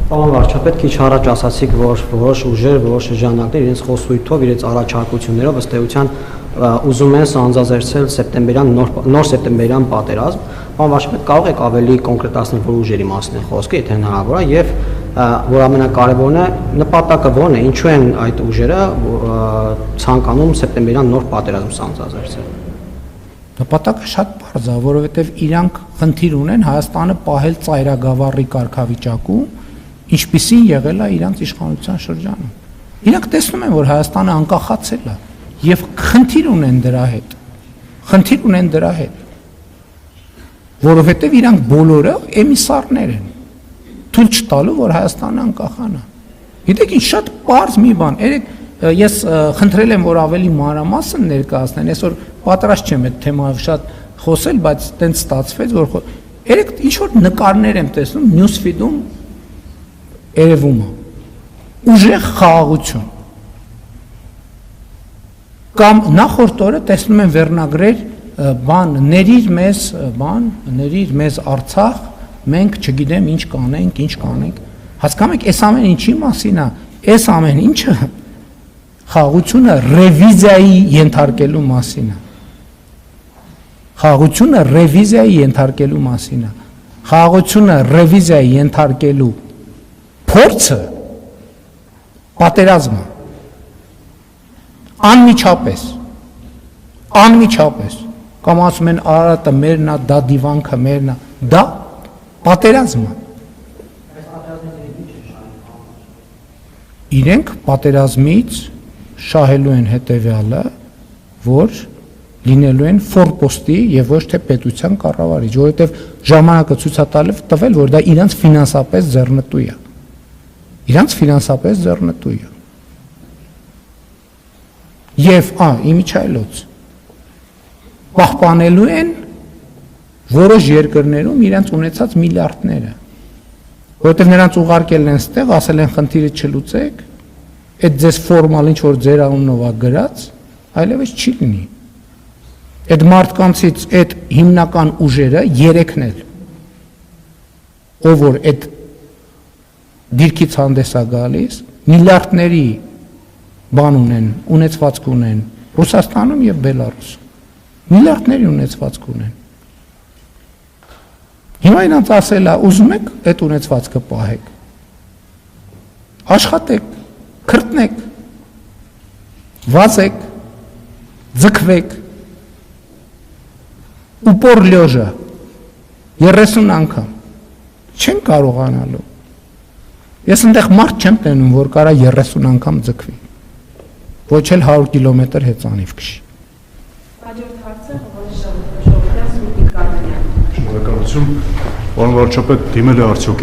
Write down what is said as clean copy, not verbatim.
Պարոն վարչապետ, քիչ առաջ ասացիք, որ որոշ ուժեր, որոշ շրջանակներ իրենց խոսույթով, իրենց առաջարկություններով ըստ էության ուզում են սանձազերծել սեպտեմբերյան նոր սեպտեմբերյան պատերազմ։ Պարոն վարչապետ, կարող եք ավելի կոնկրետացնել, որ ուժերի մասին է խոսքը, եթե հնարավոր է, եւ որ ամենակարևորն է, նպատակը ո՞րն է, ինչու են այդ ուժերը ցանկանում սեպտեմբերյան նոր պատերազմ սանձազերծել։ Նպատակը շատ պարզ է, որովհետև իրանք խնդիր ունեն Հայաստանը պահել ծայրագավառի կարգավիճակում, ինչպիսին եղել է իրանք իշխանության շրջանում։ Իրանք տեսնում են, որ Հայաստանը անկախացել է եւ խնդիր ունեն դրա հետ, որովհետև իրանք բոլորը էմիսարներ են, թույլ չտալու, որ Հայաստանը անկախանա։ Գիտեք ինչ, շատ պարզ մի բան, ես խնդրել եմ, որ ավելի մանրամասն ներկայացնեն, այսօր պատրաստ չեմ այդ թեմայով շատ խոսել, բայց տենց ստացվեց, որ երեք ինչ որ նկարներ եմ տեսնում նյուսֆիդում երևում է ուժեղ խաղաղություն կամ նախորդ օրը տեսնում եմ վերնագրեր ների մեզ Արցախ, մենք չգիտեմ ինչ կանենք, հասկանում եք, այս ամեն ինչի մասին է, այս ամեն ինչը խաղաղությունը ռևիզիայի ենթարկելու մասին է, խաղաղությունը ռևիզիայի ենթարկելու փորձը պատերազմը անմիջապես կամ ասում են Արարատը մերն է, դա դիվանքը մերն է, դա պատերազմը։ Իրենք պատերազմից շահելու են հետևյալը, որ լինելու են ֆորպոստի եւ ոչ թե պետության կառավարիչ, որովհետեւ ժամանակը ցույց է տվել, որ դա իրանց ֆինանսապես ձեռնտու է։ Եվ իմիջայլոց պահպանելու են որոշ երկրներում իրենց ունեցած միլիարդները, որովհետև նրանց ուղարկել են ստեղ, ասել են խնդիրը չլուծեք, այդ ձեզ ֆորմալ ինչ որ ձեր անունով է գրած, այլևս չի լինի։ Այդ մարդկանցից այդ հիմնական ուժերը երեքն էլ, ով որ այդ դիրքից հանդես է գալիս, միլիարդների բան ունեցվածք ունեն Ռուսաստանում եւ Բելարուսում, միլիարդների ունեցվածք ունեն։ Հիմա իրանց ասել է, ուզում եք այդ ունեցվածքը պահեք, աշխատեք, քրտնեք, վազեք, ձգվեք, ուպոր լյոժա 30 անգամ չեն կարողանալու։ Ես այնտեղ մարդ չեմ տենում, որ կարա 30 անգամ ձգվի, ոչ էլ 100 կիլոմետր հեծանիվ քշի։ Հաջորդ հարցը Շնորհակալություն, պարոն վարչապետ, դիմել է արդյոք